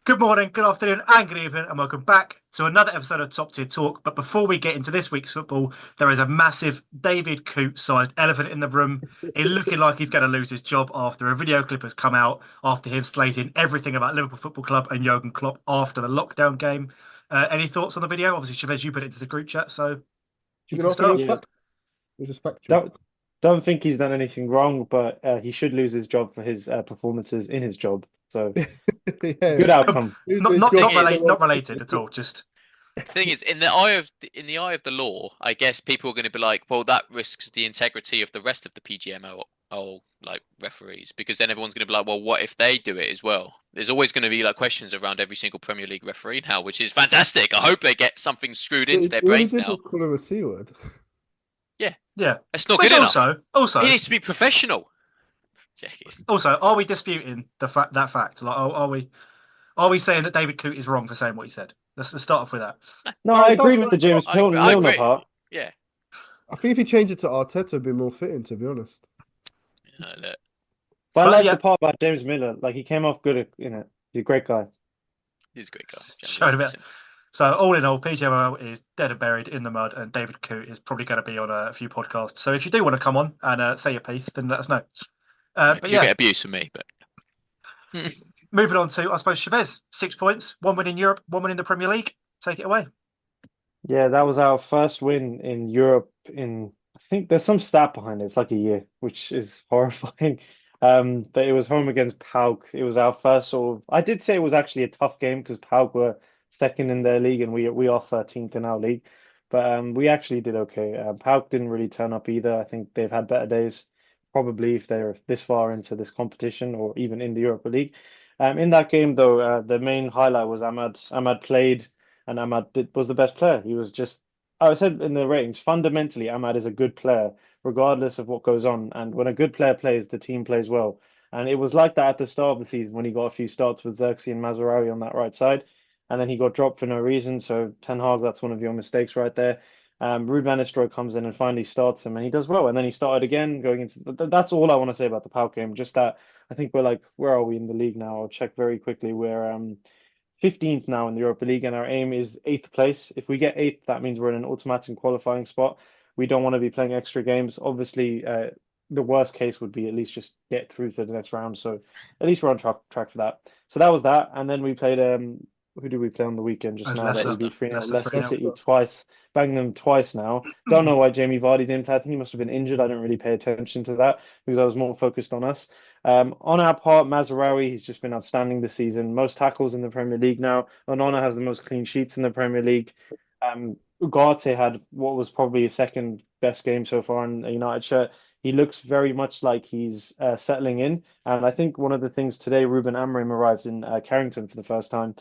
Good morning, good afternoon, and good evening, and welcome back to another episode of Top Tier Talk. But before we get into this week's football, there is a massive David Coote-sized elephant in the room. He's looking like he's going to lose his job after a video clip has come out after him slating everything about Liverpool Football Club and Jurgen Klopp after the lockdown game. Any thoughts on the video? Obviously, Chavez, you put it into the group chat, so Do you you can not think it start. was Yeah, fact? It was just factual. don't think he's done anything wrong, but he should lose his job for his performances in his job. So Yeah, good outcome. losing Not his not job Thing not for the is, relate, wrong not related reason. at all. Just thing is, in the eye of the law, I guess people are going to be like, well, that risks the integrity of the rest of the PGMOL like referees, because then everyone's going to be like, well, what if they do it as well? There's always going to be like questions around every single Premier League referee now, which is fantastic. I hope they get something screwed into their All he brains did now. was call him a C word. Yeah, yeah. that's not Which good enough. He also, needs to be professional. Jackie. also, are we disputing that fact? Like, are we saying that David Coote is wrong for saying what he said? Let's start off with that. No, No, I it does agree with line the up. James I Milner agree. part. Yeah. I think if he changed it to Arteta, it'd be more fitting, to be honest. Look, But I But like the yeah, part about James Milner. Like he came off good in it. He's a great guy. he's a great guy. James showed a bit. Williamson. So all in all, PGMO is dead and buried in the mud, and David Coote is probably going to be on a few podcasts. So if you do want to come on and say your piece, then let us know. But Because you'll yeah, get abuse from me, but moving on to I suppose Chavez, 6 points, one win in Europe, one win in the Premier League. Take it away. Yeah, that was our first win in Europe in, I think there's some stat behind it. It's like a year, which is horrifying. But it was home against PAOK. It was our first sort of, I did say it was actually a tough game because PAOK were second in their league and we are 13th in our league. But we actually did okay. PAOK didn't really turn up either. I think they've had better days, probably if they're this far into this competition or even in the Europa League. In that game, though, the main highlight was Ahmad. Ahmad played and was the best player. He was just, I said in the ratings, fundamentally, Ahmad is a good player, regardless of what goes on. And when a good player plays, the team plays well. And it was like that at the start of the season when he got a few starts with Xerxes and Mazraoui on that right side. And then he got dropped for no reason. So Ten Hag, that's one of your mistakes right there. Ruud van Nistelrooy comes in and finally starts him, and he does well. And then he started again going into. That's all I want to say about the PAL game. Just that I think we're like, where are we in the league now? I'll check very quickly. We're 15th now in the Europa League, and our aim is eighth place. If we get eighth, that means we're in an automatic qualifying spot. We don't want to be playing extra games. Obviously, the worst case would be at least just get through to the next round. So at least we're on track for that. So that was that, and then we played. Who did we play on the weekend just As now that we Leicester, beat 3-0? Leicester three Leicester 0 City Leicester. twice, banged them twice now. Don't know why Jamie Vardy didn't play. I think he must have been injured. I didn't really pay attention to that because I was more focused on us. On our part, Mazraoui, he's just been outstanding this season. Most tackles in the Premier League now. Onana has the most clean sheets in the Premier League. Ugarte had what was probably his second best game so far in a United shirt. He looks very much like he's settling in. And I think one of the things today, Ruben Amorim arrived in Carrington for the first time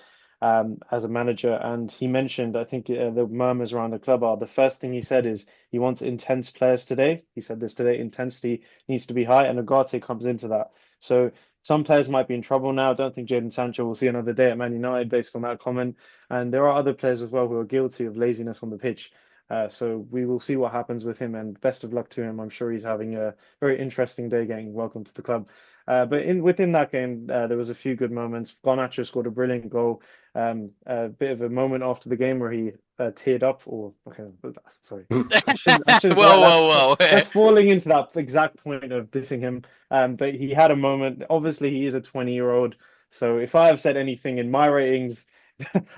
as a manager. And he mentioned, I think the murmurs around the club are the first thing he said is he wants intense players today. He said this today, intensity needs to be high, and Ugarte comes into that. So some players might be in trouble now. I don't think Jadon Sancho will see another day at Man United based on that comment. And there are other players as well who are guilty of laziness on the pitch. So we will see what happens with him, and best of luck to him. I'm sure he's having a very interesting day getting welcome to the club. But in within that game, there was a few good moments. Garnacho scored a brilliant goal. A bit of a moment after the game where he teared up, or okay, sorry, I shouldn't whoa, that, whoa, whoa. that's falling into that exact point of dissing him. But he had a moment. Obviously, he is a 20-year-old. So if I have said anything in my ratings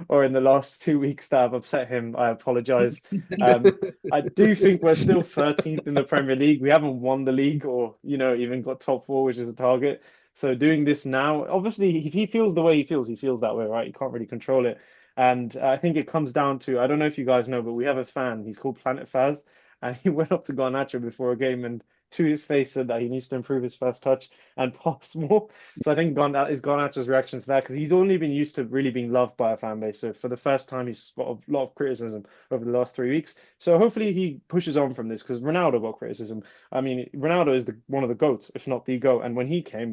or in the last 2 weeks that have upset him, I apologize. Um, I do think we're still 13th in the Premier League. We haven't won the league or, even got top four, which is a target. So doing this now, obviously, if he feels the way he feels that way, right? You can't really control it. And I think it comes down to, I don't know if you guys know, but we have a fan. He's called Planet Faz, and he went up to Garnacho before a game and to his face said that he needs to improve his first touch and pass more. So I think is Garnacho's reaction to that because he's only been used to really being loved by a fan base. So for the first time, he's got a lot of criticism over the last 3 weeks. So hopefully he pushes on from this because Ronaldo got criticism. I mean, Ronaldo is one of the GOATs, if not the GOAT. And when he came,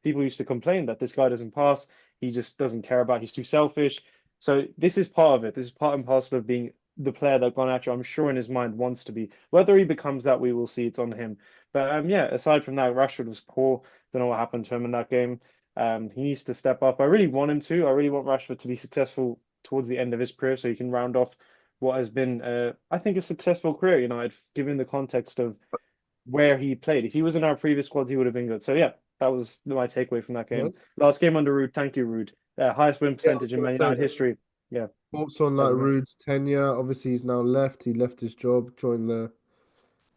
people used to complain that this guy doesn't pass. He just doesn't care about. He's too selfish. So this is part of it. This is part and parcel of being the player that Garnacho, I'm sure in his mind wants to be. Whether he becomes that, we will see. It's on him. But yeah, aside from that, Rashford was poor. Don't know what happened to him in that game. He needs to step up. I really want him to. I really want Rashford to be successful towards the end of his career so he can round off what has been, I think, a successful career at United, given the context of where he played. If he was in our previous squads, he would have been good. So, yeah, that was my takeaway from that game. Yes. Last game under Rude. Thank you, Rude. Highest win Yeah, I was percentage in gonna Man say United that. history. Yeah, Thoughts on that like was me. Rude's tenure? Obviously, he's now left. He left his job, joined the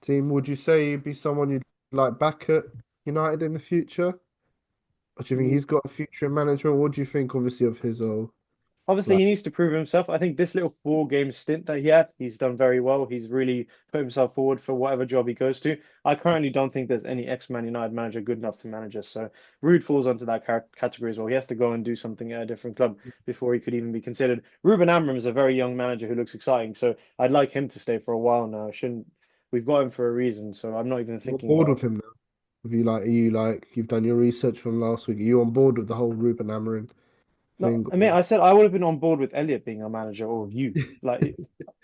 team. Would you say he'd be someone you'd like back at United in the future? Or do you think he's got a future in management? What do you think, obviously, of his Obviously, like? he needs to prove himself. I think this little 4 game stint that he had, he's done very well. He's really put himself forward for whatever job he goes to. I currently don't think there's any ex-Man United manager good enough to manage us. So Ruud falls onto that category as well. He has to go and do something at a different club before he could even be considered. Ruben Amorim is a very young manager who looks exciting. So I'd like him to stay for a while now. Shouldn't We've got him for a reason. So I'm not even You're thinking bored with about. him now? Have you like? Are you like? You've done your research from last week. Are you on board with the whole Ruben Amorim No, thing? I mean, I said I would have been on board with Elliot being our manager or you.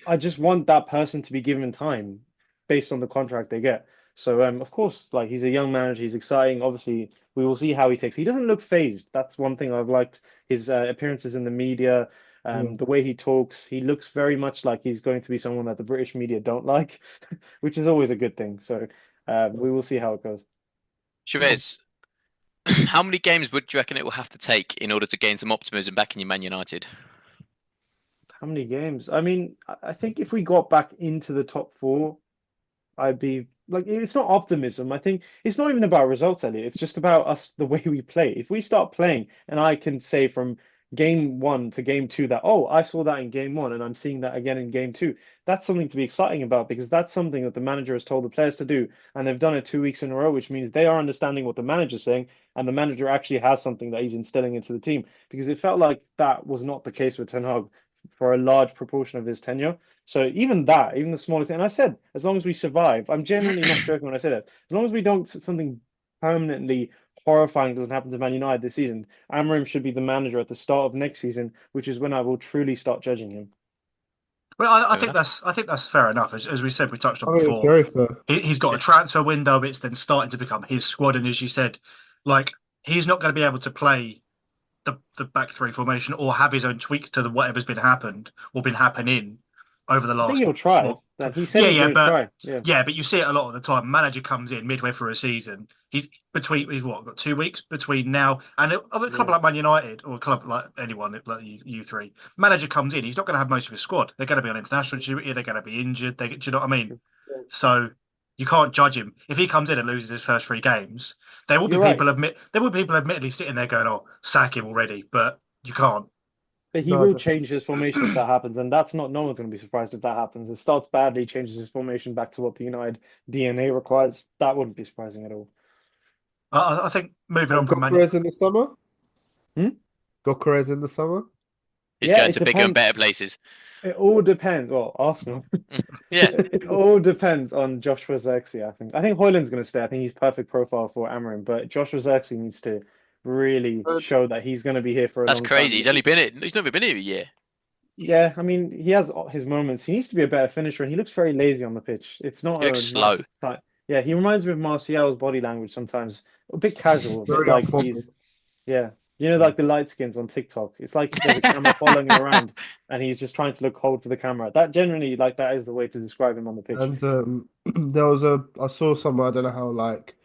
I just want that person to be given time based on the contract they get. So, of course, like he's a young manager, he's exciting. Obviously, we will see how he takes. He doesn't look phased. That's one thing I've liked. His appearances in the media, Yeah. the way he talks, he looks very much like he's going to be someone that the British media don't like, which is always a good thing. So, we will see how it goes. Chavez, how many games would you reckon it will have to take in order to gain some optimism back in your Man United? How many games? I mean, I think if we got back into the top four, I'd be like, it's not optimism. I think it's not even about results, Elliot. It's just about us, the way we play. If we start playing, and I can say from game one to game two that, oh, I saw that in game one, and I'm seeing that again in game two, that's something to be exciting about because that's something that the manager has told the players to do, and they've done it 2 weeks in a row, which means they are understanding what the manager's saying, and the manager actually has something that he's instilling into the team. Because it felt like that was not the case with Ten Hag for a large proportion of his tenure. So even that, even the smallest thing, and I said, as long as we survive, I'm genuinely not joking when I say that. As long as we don't something permanently horrifying doesn't happen to Man United this season, Amorim should be the manager at the start of next season, which is when I will truly start judging him. Well, I Fair think enough. that's fair enough. As we said, we touched on I think it's before. very fair. He's got a Yeah. transfer window. It's then starting to become his squad, and as you said, like he's not going to be able to play the back three formation or have his own tweaks to the whatever's been happened or been happening over the I think last he'll try. well That he said yeah he's yeah going to but try. Yeah, you see it a lot of the time. Manager comes in midway through a season. He's what got 2 weeks between now and of a club yeah, like Man United or a club like anyone like you three. Manager comes in, he's not going to have most of his squad. They're going to be on international duty. They're going to be injured. Do you know what I mean? So you can't judge him if he comes in and loses his first 3 games. you're right. There will be people admittedly sitting there going, "Oh, sack him already," but you can't. But he No, will definitely. change his formation if that happens, and that's not. No one's going to be surprised if that happens. It starts badly, changes his formation back to what the United DNA requires. That wouldn't be surprising at all. I think moving on And from Man, Gokeres in the summer. Hmm? Gokeres in the summer. He's Yeah, going it to bigger and depends. better places. It all depends. Well, Arsenal. Yeah. It all depends on Joshua Zirkzee, I think. I think Hoyland's going to stay. I think he's perfect profile for Amarim, but Joshua Zirkzee needs to really But show that he's going to be here for a That's long time. crazy. He's not even been here a year. Yeah, I mean, he has his moments. He needs to be a better finisher, and he looks very lazy on the pitch. It's not He looks a slow. nice type. Yeah, he reminds me of Martial's body language sometimes. A bit casual, a bit very like unbothered. yeah. Like the light skins on TikTok. It's like there's a camera following him around, and he's just trying to look cold for the camera. That generally, like, that is the way to describe him on the pitch. And I saw somewhere, I don't know how like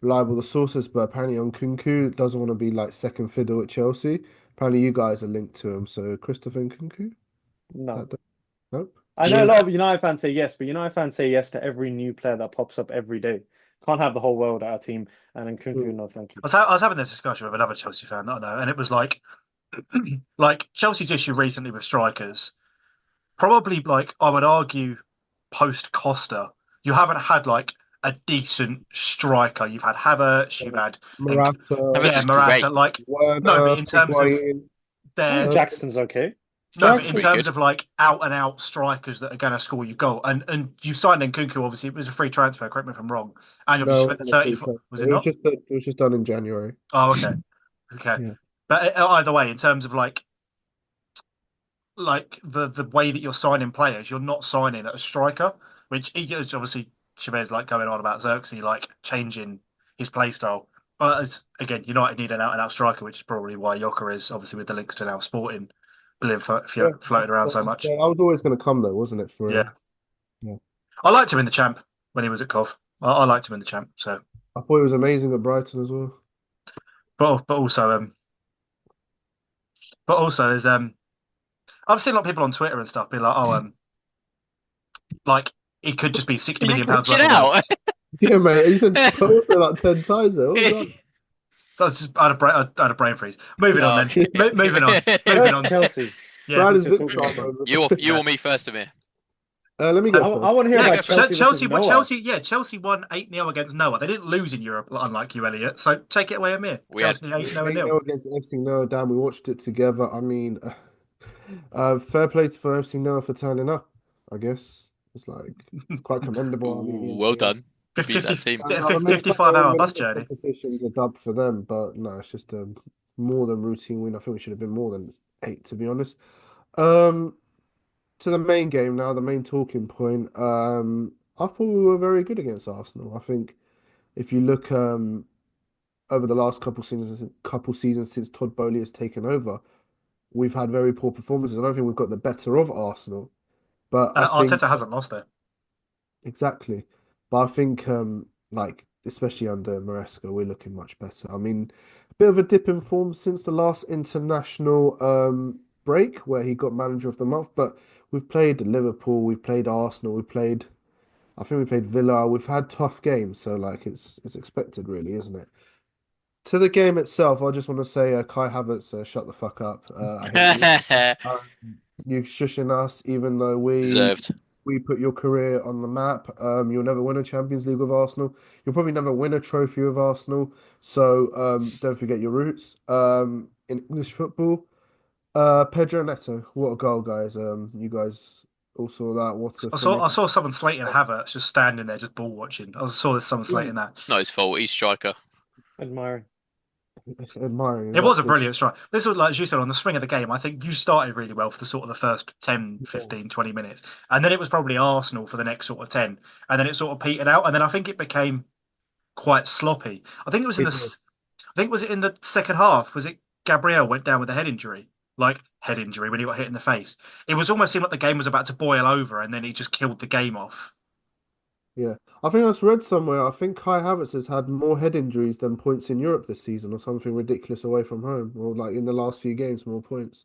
reliable the source is, but apparently on Kunku doesn't want to be like second fiddle at Chelsea. Apparently you guys are linked to him. So Christopher Nkunku? No. That nope. I know a lot yeah. of United fans say yes, but United fans say yes to every new player that pops up every day. Can't have the whole world at our team, and Nkunku, Mm. no, thank you. I was having this discussion with another Chelsea fan that I know, and it was like Chelsea's issue recently with strikers. Probably like I would argue post Costa, you haven't had like a decent striker. You've had Havertz, you've had and Morata, Havertz yeah, is Morata. great. Like no, but Werner, in terms of Higuain. I think their Uh, Jackson's okay. no, but He's in Jackson, pretty terms good. of like out and out strikers that are going to score you goal, and you signed Nkunku. Obviously, it was a free transfer. Correct me if I'm wrong. And obviously, no, you it spent the wasn't a free 34. Was transfer. it not? It was just done in January. Oh, okay, okay. Yeah. But either way, in terms of like the way that you're signing players, you're not signing at a striker, which is obviously Chavez like going on about Xerxes like changing his play style. Again, United need an out-and-out striker, which is probably why Yoker is obviously with the links to now Sporting, being Yeah, floating around so that's much. fair. I was always going to come though, wasn't it, for Yeah, him? Yeah. I liked him in the champ when he was at Cov. I liked him in the champ. So, I thought he was amazing at Brighton as well. but also there's I've seen a lot of people on Twitter and stuff be like, oh like it could just be 60 million pounds Chill worth of out. waste. Yeah, mate. He said also like 10 times there. What was that? So I had a brain freeze. Moving on Oh. then. Moving on. Go Moving to on. Chelsea. Yeah. Brad is Since Vic you're talking style about them. moment. You or me first, Amir. Let me I, go I first. want to hear Yeah, about Chelsea versus Noah. Chelsea won 8-0 against Noah. They didn't lose in Europe, unlike you, Elliot. So take it away, Amir. We had Chelsea 8-0 8 nil. 0 against FC Noah. Damn, we watched it together. I mean, fair play for FC Noah for turning up. I guess it's quite commendable. I mean, Ooh, the well NCL. done. You beat that team. I mean, 55-hour bus whenever journey. competition's a dub for them, but no, it's just a more than routine win. I think we should have been more than 8, to be honest. Um, to the main game now, the main talking point. I thought we were very good against Arsenal. I think if you look over the last couple seasons since Todd Bowley has taken over, we've had very poor performances. I don't think we've got the better of Arsenal, but I think Arteta hasn't lost there. exactly. But I think like especially under Maresca, we're looking much better. I mean, a bit of a dip in form since the last international break where he got manager of the month, but we've played Liverpool, we've played Arsenal, I think we played Villa. We've had tough games, so like it's expected, really, isn't it? To the game itself, I just want to say, Kai Havertz, shut the fuck up. I hate you. Um, you shushing us, even though Deserved. we put your career on the map. You'll never win a Champions League with Arsenal. You'll probably never win a trophy with Arsenal. So don't forget your roots. In English football, Pedro Neto, what a goal, guys. You guys all saw that. What a I finish. saw someone slating Havertz just standing there, just ball watching. I saw someone Yeah, slating that. It's not his fault. He's striker. Admiring. admiring, It was a exactly. brilliant strike. This was, like as you said, on the swing of the game. I think you started really well for the sort of the first 10, Yeah, 15, 20 minutes. And then it was probably Arsenal for the next sort of 10. And then it sort of petered out. And then I think it became quite sloppy. I think it was in it the, did. I think was it in the second half? Was it Gabriel went down with a head injury? Like head injury when he got hit in the face. It was almost seemed like the game was about to boil over and then he just killed the game off. Yeah, I think I read somewhere. I think Kai Havertz has had more head injuries than points in Europe this season, or something ridiculous away from home, or like in the last few games, more points.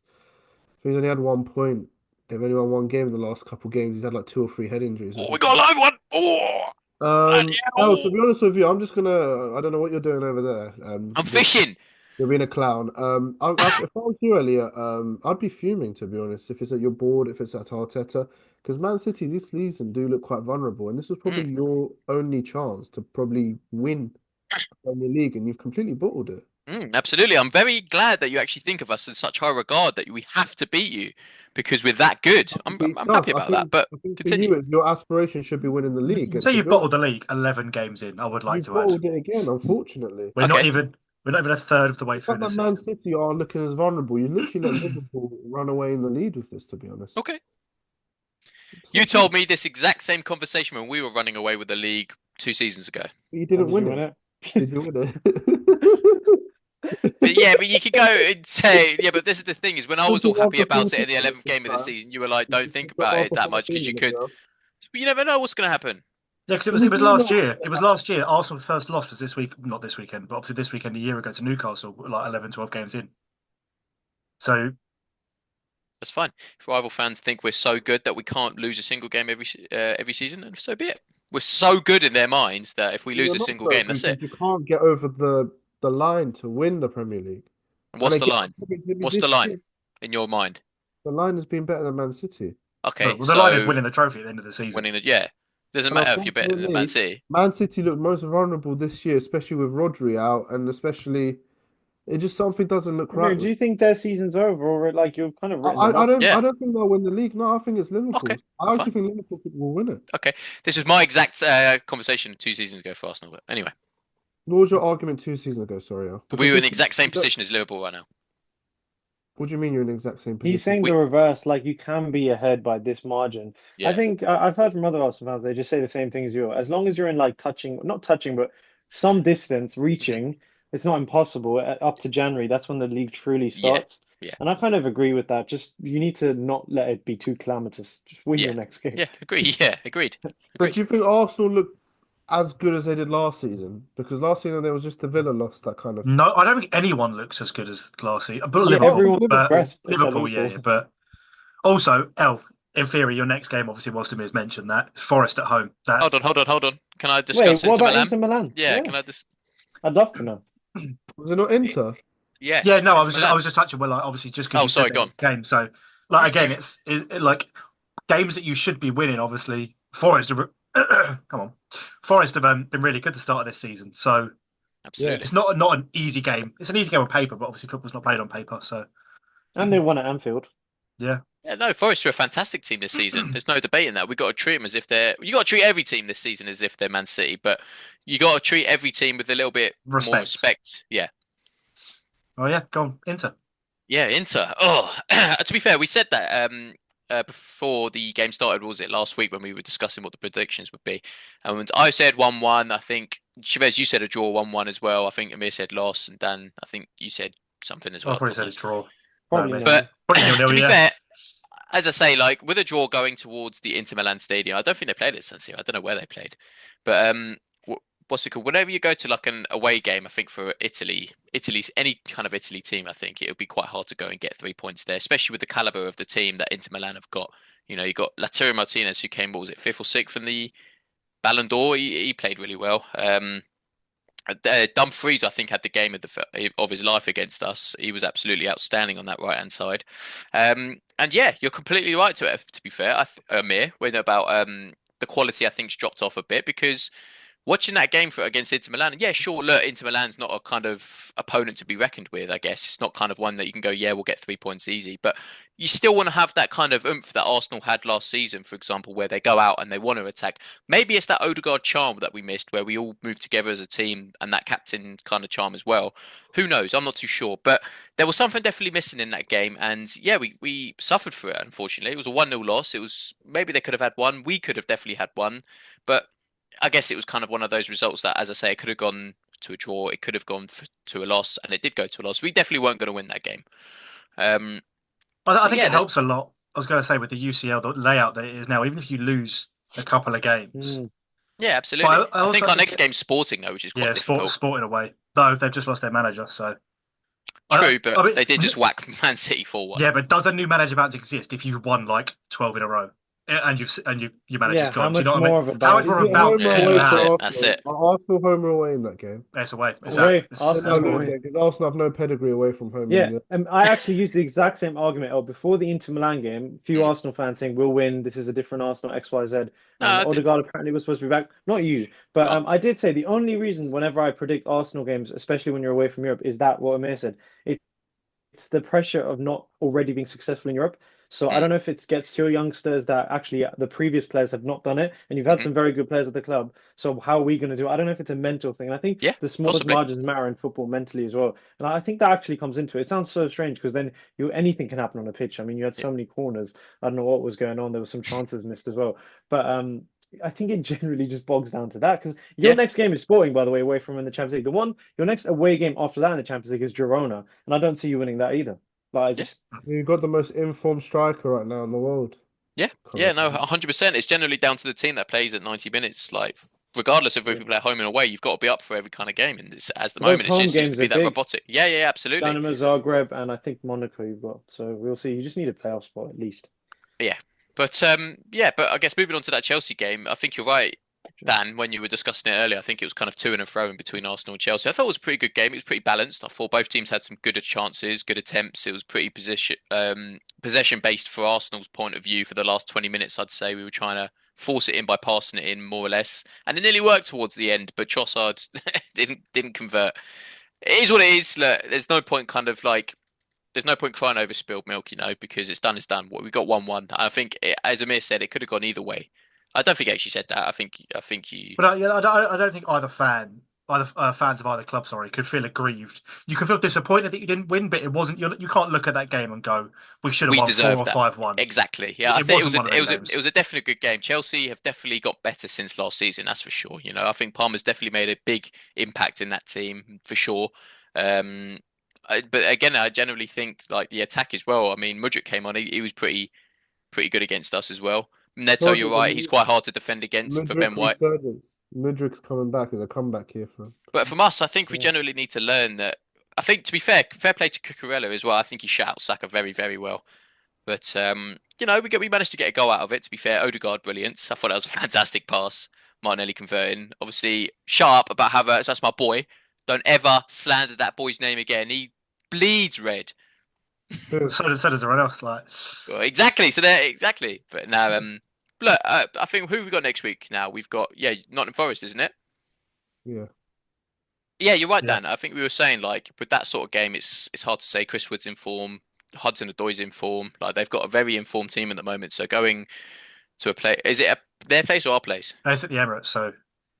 So he's only had 1 point. They've only won one game in the last couple games. He's had like 2 or 3 head injuries, Oh, which we is got a live one. Oh, bloody Sal, to hell. be honest with you, I'm just gonna. I don't know what you're doing over there. I'm fishing. You're being a clown. If I was you, Elliot, I'd be fuming to be honest. If it's at your board, if it's at Arteta, because Man City this season do look quite vulnerable, and this was probably Mm, your only chance to probably win a Premier League, and you've completely bottled it. absolutely. I'm very glad that you actually think of us in such high regard that we have to beat you because we're that good. Have to I'm, I'm, beat I'm us. happy about that. But I think for continue. you, your aspiration should be winning the league, and So to you've be honest, bottled the league 11 games in, I would like you've to add. bottled it again. Unfortunately, We're not Okay. even we're not even a third of the way the through fact the that Man season. City are looking as vulnerable, you literally let Liverpool run away in the lead with this. To be honest, Okay. it's You not fair. told me this exact same conversation when we were running away with the league 2 seasons ago. But you And didn't did you win win it. it? Did you win it? But yeah, but you could go and say, yeah, but this is the thing is when I was all Talking happy after about 40 it in the minutes 11th this game of the time. season, you were like, don't think Got about off it that for much 14 because you minutes could. now. But you never know what's going to happen. Yeah, because We it was do last know. year. It was last year. Arsenal first loss was this week, not this weekend, but obviously this weekend a year ago to Newcastle, like 11, 12 games in. So That's fine. If rival fans think we're so good that we can't lose a single game every season, then so be it. We're so good in their minds that if we lose You're a not single so game, good that's it. because you can't get over the line to win the Premier League. And And what's the again, line? What's the this line year, in your mind? the line has been better than Man City. well, Okay, the line is so winning the trophy at the end of the season. winning the yeah, doesn't And matter if you're better than Man unfortunately, City. Man City looked most vulnerable this year, especially with Rodri out, and especially it just something doesn't look right Do with. you think their season's over, or like you've kind of I, written them I I off? don't I Yeah. don't think they'll win the league. No, I think it's Okay. Liverpool. I Fine. actually think Liverpool will win it. Okay. This was my exact conversation 2 seasons ago for Arsenal. But anyway, What was your argument 2 seasons ago? Sorry, Al? we Because were in the this. exact same position as Liverpool right now. What do you mean you're in the exact same He's position? saying the We reverse, like you can be ahead by this margin. I yeah. think I've heard from other Arsenal fans, they just say the same thing as you. As long as you're in like touching, not touching, but some distance Mhm. reaching, it's not impossible. Up to January, that's when the league truly Yeah, starts. yeah, And I kind of agree with that. Just you need to not let it be too calamitous. Just win yeah, your next game. yeah. Agree. Yeah, agreed. But Agreed. do you think Arsenal look as good as they did last season? Because last season there was just the Villa loss that kind of. No, I don't think anyone looks as good as last season. But Yeah, Liverpool, Apart from everyone but Liverpool, progressed except Liverpool, yeah, Liverpool. yeah. But also, in theory, your next game, obviously, Waston has mentioned that Forest at home. That Hold on. Can I Wait, discuss what Inter about Milan? Inter Milan? Yeah, Yeah, can I just? I'd love to know. was it not Inter? Yeah, yeah, no, Inter I Milan. was just touching. Well, like, obviously, just because Oh, you said sorry, that gone. it's game. So, like again, like games that you should be winning. Obviously, Forest. Come on, Forest have been really good at the start of this season. So Yeah, Absolutely. it's not an easy game. It's an easy game on paper, but obviously football's not played on paper. So and they won at Anfield. yeah, Yeah, no, Forest are a fantastic team this season. There's no debating that. We've got to treat them as if they're. You got to treat every team this season as if they're Man City, but you got to treat every team with a little bit more respect. respect. Yeah, Oh yeah, go on, Inter. yeah. Inter. Oh, to be fair, we said that before the game started. Was it last week when we were discussing what the predictions would be? And I said 1-1. I think Chavez, you said a draw 1-1 as well. I think Amir said loss, and Dan, I think you said something as I'll well. probably God say a knows. draw. No, Probably mate. nil But nil. Probably nil to nil. be Yeah. fair, as I say, like with a draw going towards the Inter Milan stadium, I don't think they played at San Siro. I don't know where they played, but what's it called? Whenever you go to like an away game, I think for Italy's any kind of Italy team, I think it would be quite hard to go and get 3 points there, especially with the caliber of the team that Inter Milan have got. You know, you got Lautaro Martinez who came, what was it, fifth or sixth in the Ballon d'Or. He played really well. Dumfries, I think, had the game of his life against us. He was absolutely outstanding on that right hand side. And yeah, you're completely right to be fair, Amir, when about the quality I think's dropped off a bit because watching that game against Inter Milan, yeah, sure. Look, Inter Milan's not a kind of opponent to be reckoned with. I guess it's not kind of one that you can go, yeah, we'll get 3 points easy. But you still want to have that kind of oomph that Arsenal had last season, for example, where they go out and they want to attack. Maybe it's that Odegaard charm that we missed, where we all moved together as a team, and that captain kind of charm as well. Who knows? I'm not too sure, but there was something definitely missing in that game, and yeah, we suffered for it. Unfortunately, it was a 1-0 loss. It was maybe they could have had one. We could have definitely had one, but I guess it was kind of one of those results that, as I say, it could have gone to a draw, it could have gone to a loss, and it did go to a loss. We definitely weren't going to win that game. Um, I so think yeah, it there's helps a lot. I was going to say with the UCL, the layout that it is now, even if you lose a couple of games. Mm. yeah, But absolutely. I I also think our think, next game's Sporting though, which is quite yeah, difficult. sport in a way. Though they've just lost their manager, so True, but I mean, they did just whack Man City 4-1. yeah. But does a new manager bounce exist if you've won like 12 in a row and your manager's Yeah, how gone? Do you know much what I mean? more of a How much bounce? Is more of a it bounce home or Yeah, can you away that's for have? it. That's Arsenal? it. Are Arsenal home or away in that game? It's away. Away, That's Arsenal No, are what I no, mean. away. because Arsenal have no pedigree away from home in Yeah, Europe. I actually used the exact same argument. Oh, before the Inter Milan game, few Mm. Arsenal fans saying we'll win. This is a different Arsenal XYZ. No, And I did, Odegaard apparently was supposed to be back. Not you, but go on. I did say the only reason whenever I predict Arsenal games, especially when you're away from Europe, is that what Amir said. It's the pressure of not already being successful in Europe. So I Mm. don't know if it gets to your youngsters that actually the previous players have not done it, and you've had Hmm. some very good players at the club. So how are we going to do it? I don't know if it's a mental thing. And I think Yeah, the smallest possibly. margins matter in football mentally as well. And I think that actually comes into it. It sounds so strange because then anything can happen on a pitch. I mean, you had Yeah. so many corners. I don't know what was going on. There were some chances missed as well. But I think it generally just bogs down to that because your Yeah. next game is Sporting, by the way, away from in the Champions League. Your next away game after that in the Champions League is Girona, and I don't see you winning that either. But I Yeah. just You've got the most informed striker right now in the world. Yeah, yeah, no, Currently. 100%. It's generally down to the team that plays at 90 minutes. Like, regardless of if yeah. we play home and away, you've got to be up for every kind of game. And as the Those moment, it home just seems to games be are that big. robotic. Yeah, yeah, absolutely. Dynamo Zagreb and I think Monaco you've got. So we'll see. You just need a playoff spot at least. Yeah, but I guess moving on to that Chelsea game, I think you're right, Dan. When you were discussing it earlier, I think it was kind of to and fro in between Arsenal and Chelsea. I thought it was a pretty good game. It was pretty balanced. I thought both teams had some good chances, good attempts. It was pretty possession based for Arsenal's point of view for the last 20 minutes. I'd say we were trying to force it in by passing it in more or less, and it nearly worked towards the end. But Trossard didn't convert. It is what it is. Look, there's no point crying over spilled milk, because it's done is done. We got 1-1. I think, as Amir said, it could have gone either way. I don't think he actually said that. I think you. But yeah, I don't think either fan either fans of either club, sorry, could feel aggrieved. You can feel disappointed that you didn't win, but it wasn't. You can't look at that game and go, "We should have We won four deserve or that. 5-1." Exactly. Yeah, I It think wasn't one of it them was a games. it was a definitely good game. Chelsea have definitely got better since last season, that's for sure. You know, I think Palmer's definitely made a big impact in that team for sure. But again, I generally think like the attack as well. I mean, Mudryk came on; he was pretty good against us as well. Neto, Told you're you the right; he's quite hard to defend against for Ben Mudryk White. resurgence. Mudryk's coming back as a comeback here for him. But from us, I think we Yeah. generally need to learn that. I think to be fair play to Cucurella as well. I think he shut out Saka very, very well. But you know, we managed to get a goal out of it. To be fair, Odegaard brilliant. I thought that was a fantastic pass. Martinelli converting. Obviously sharp about Havertz. That's my boy. Don't ever slander that boy's name again. He bleeds red. Who? So does everyone else. Like, Well, exactly. So there, exactly. But now, look, I think who have we got next week? Now we've got Nottingham Forest, isn't it? Yeah. Yeah, you're right, Yeah. Dan. I think we were saying like with that sort of game, it's hard to say. Chris Wood's in form, Hudson-Odoi's in form. Like they've got a very informed team at the moment. So going to a play, is it their place or our place? it's at the Emirates, so.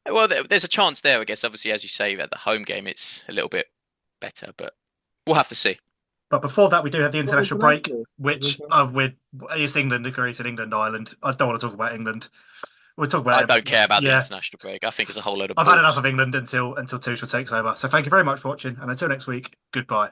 Well, there's a chance there, I guess. Obviously, as you say, at the home game, it's a little bit better, but we'll have to see. But before that, we do have the Not international break, international. which it's England, it's in England, Ireland. I don't want to talk about England. We'll talk I about don't care about the Yeah, international break. I think it's a whole load of I've had enough balls. of England until Tuchel takes over. So thank you very much for watching, and until next week, goodbye.